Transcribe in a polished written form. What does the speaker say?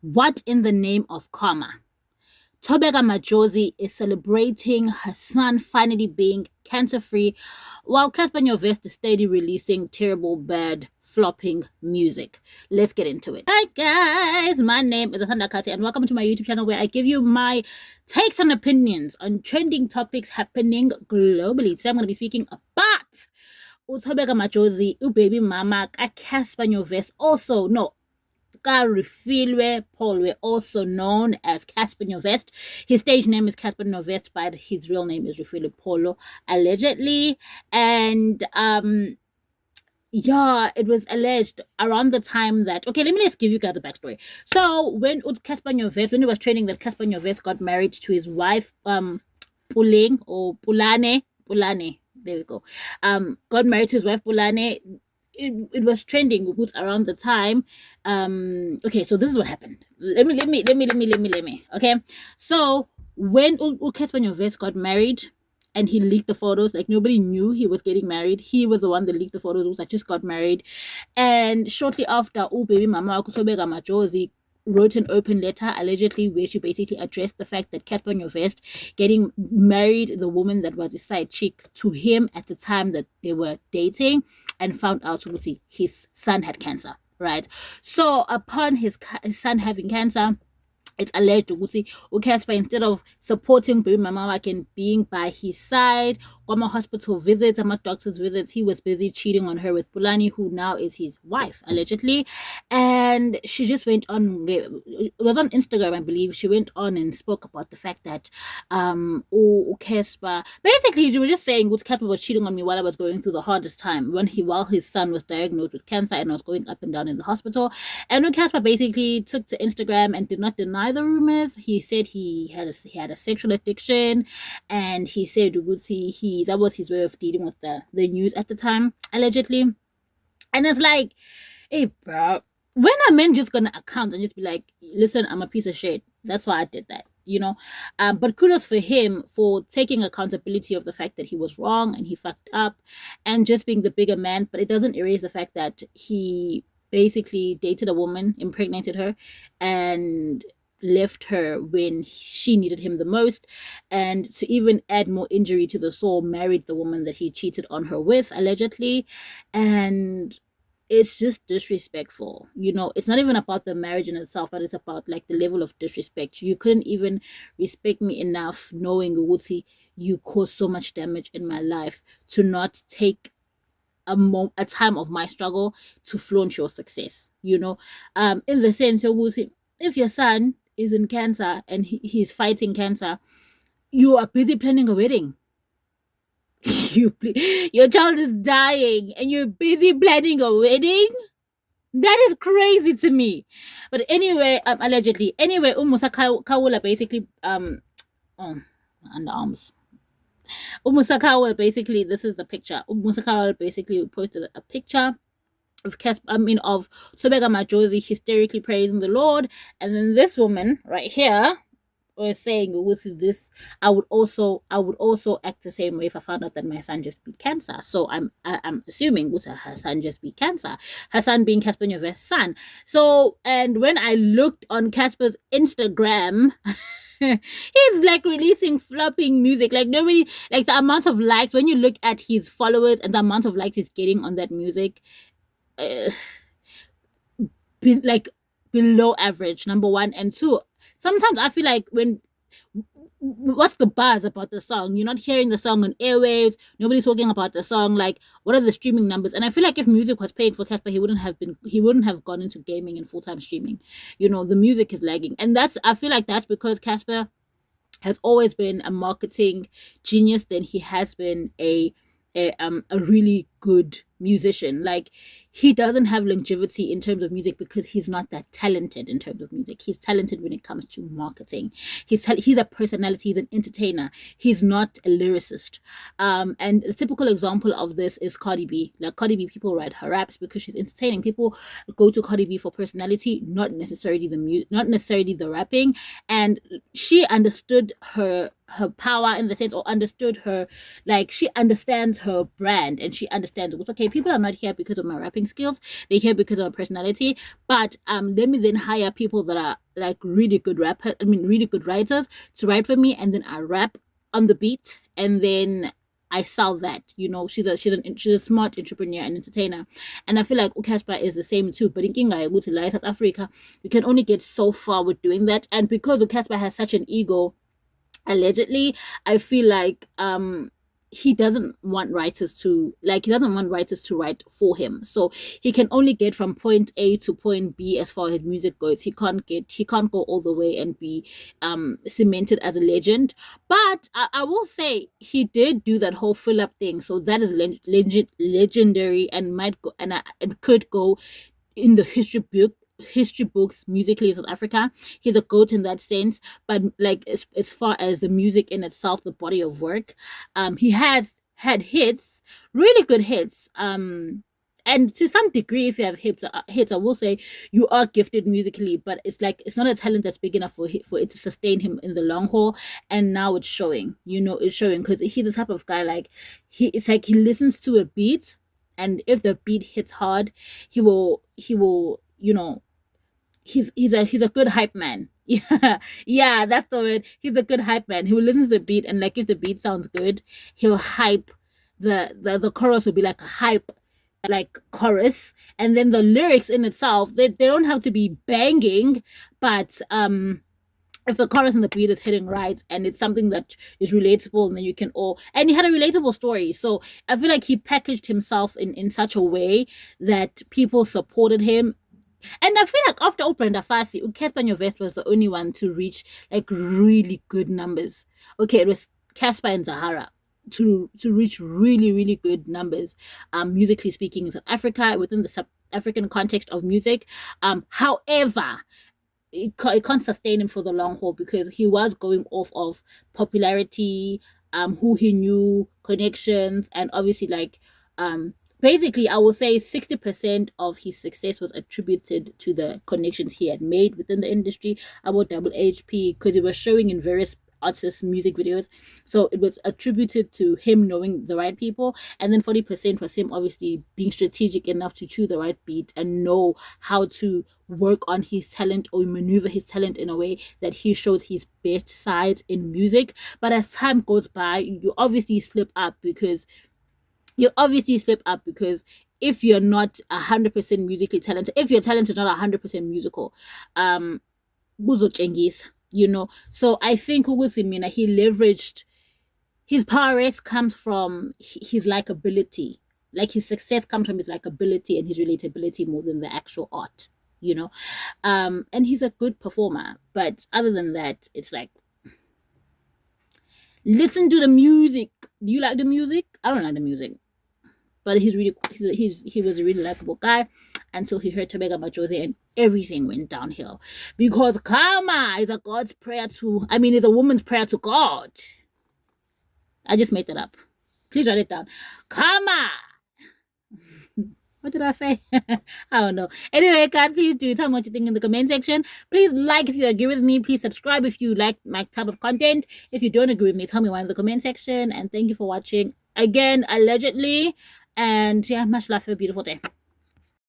What in the name of karma? Thobeka Majozi is celebrating her son finally being cancer-free, while Casper Nyovest is steady releasing terrible, bad, flopping music. Let's get into it. Hi guys, my name is Asanda Kati and welcome to my YouTube channel where I give you my takes and opinions on trending topics happening globally. Today I'm going to be speaking about Thobeka Majozi, baby mama, Casper Nyovest, also, no, Refilwe Paul, also known as Casper Nyovest. His stage name is Casper Nyovest, but his real name is Refilwe Polo, allegedly. And yeah, it was alleged around the time that, okay, let me just give you guys a backstory. So when Casper Nyovest, when he was training, that Casper Nyovest got married to his wife, Puling or Pulane, there we go. Got married to his wife Pulane. It was trending around the time. Okay, so this is what happened. Let me. Okay, so when Casper Nyovest got married and he leaked the photos, like nobody knew he was getting married. He was the one that leaked the photos. Was I just got married, and shortly after, baby mama Thobeka Majozi wrote an open letter allegedly where she basically addressed the fact that Casper Nyovest getting married, the woman that was his side chick to him at the time that they were dating, and found out his son had cancer, right? So upon his son having cancer, it's alleged Casper, instead of supporting baby mama and being by his side, my hospital visits and my doctor's visits, he was busy cheating on her with Pulani, who now is his wife, allegedly. And she just went on, it was on Instagram, I believe. She went on and spoke about the fact that Casper, basically she was just saying Casper was cheating on me while I was going through the hardest time, while his son was diagnosed with cancer and I was going up and down in the hospital. And when Casper basically took to Instagram and did not deny the rumors, he said he had a sexual addiction, and he said that was his way of dealing with the news at the time, allegedly. And it's like, hey bro, when are men just gonna account and just be like, listen, I'm a piece of shit, that's why I did that, you know? But kudos for him for taking accountability of the fact that he was wrong and he fucked up and just being the bigger man. But it doesn't erase the fact that he basically dated a woman, impregnated her, and left her when she needed him the most, and to even add more injury to the soul, married the woman that he cheated on her with, allegedly. And it's just disrespectful, you know. It's not even about the marriage in itself, but it's about like the level of disrespect. You couldn't even respect me enough knowing Wuti, you caused so much damage in my life, to not take a time of my struggle to flaunt your success, you know. In the sense of if your son is in cancer and he's fighting cancer, you are busy planning a wedding. Your child is dying and you're busy planning a wedding. That is crazy to me. But anyway, allegedly, anyway, Musa Kawula basically underarms. Musa Kawula basically, this is the picture. Musa Kawula basically posted a picture of Thobeka Majozi hysterically praising the Lord, and then this woman right here was saying, with this, I would also act the same way if I found out that my son just beat cancer. So I'm assuming her son just beat cancer, her son being Casper Nyovest's son. So, and when I looked on Casper's Instagram, he's like releasing flopping music, like nobody, like the amount of likes, when you look at his followers and the amount of likes he's getting on that music, like below average, number one. And two, sometimes I feel like what's the buzz about the song? You're not hearing the song on airwaves, nobody's talking about the song, like what are the streaming numbers? And I feel like if music was paying for Casper, he wouldn't have gone into gaming and full-time streaming, you know. The music is lagging, and I feel like that's because Casper has always been a marketing genius than he has been a really good musician. Like, he doesn't have longevity in terms of music because he's not that talented in terms of music. He's talented when it comes to marketing. He's a personality. He's an entertainer. He's not a lyricist. And a typical example of this is Cardi B. Like, Cardi B, people write her raps because she's entertaining. People go to Cardi B for personality, not necessarily the rapping. And she understood her power, in the sense, or understood her, like, she understands her brand and she understands understands, okay, people are not here because of my rapping skills, they're here because of my personality, but let me then hire people that are like really good really good writers to write for me, and then I rap on the beat, and then I sell that. She's a smart entrepreneur and entertainer, and I feel like uCassper is the same too. But in Kinga, go to South Africa, you can only get so far with doing that, and because uCassper has such an ego, allegedly, I feel like he doesn't want writers to write for him, so he can only get from point A to point B as far as his music goes. He can't go all the way and be cemented as a legend. But I will say he did do that whole fill up thing, so that is legendary, and might go, and it could go in the history books musically in South Africa. He's a goat in that sense. But like as far as the music in itself, the body of work, he has had hits, really good hits. And to some degree, if you have hits, I will say you are gifted musically, but it's not a talent that's big enough for it to sustain him in the long haul. And now it's showing. It's showing, because he's the type of guy, like it's like he listens to a beat, and if the beat hits hard, he will he's a good hype man. Yeah, that's the word. He's a good hype man. He will listen to the beat, and like if the beat sounds good, he'll hype the chorus will be like a hype like chorus, and then the lyrics in itself, they don't have to be banging, but if the chorus and the beat is hitting right, and it's something that is relatable, and then you can and he had a relatable story. So I feel like he packaged himself in such a way that people supported him. And I feel like after Brenda Fassie, Cassper Nyovest was the only one to reach like really good numbers. Okay, it was Cassper and Zahara to reach really, really good numbers, musically speaking, in South Africa, within the South African context of music. However, it can't sustain him for the long haul, because he was going off of popularity, who he knew, connections, and obviously like basically I will say 60% of his success was attributed to the connections he had made within the industry about Double HP, because he was showing in various artists' music videos, so it was attributed to him knowing the right people. And then 40% was him obviously being strategic enough to choose the right beat and know how to work on his talent or maneuver his talent in a way that he shows his best sides in music. But as time goes by, you obviously slip up, because if you're not 100% musically talented, if your talent is not 100% musical, so I think Mina, he leveraged his power comes from his likability. Like his success comes from his likability and his relatability more than the actual art, and he's a good performer. But other than that, it's like, listen to the music. Do you like the music? I don't like the music, but he was a really likable guy until he heard Tobeka Majozi, and everything went downhill, because karma is a woman's prayer to God. I just made that up. Please write it down. Karma. What did I say? I don't know. Anyway, guys, please do tell me what you think in the comment section. Please like if you agree with me. Please subscribe if you like my type of content. If you don't agree with me, tell me why in the comment section. And thank you for watching. Again, allegedly. And yeah, much love. Have a beautiful day.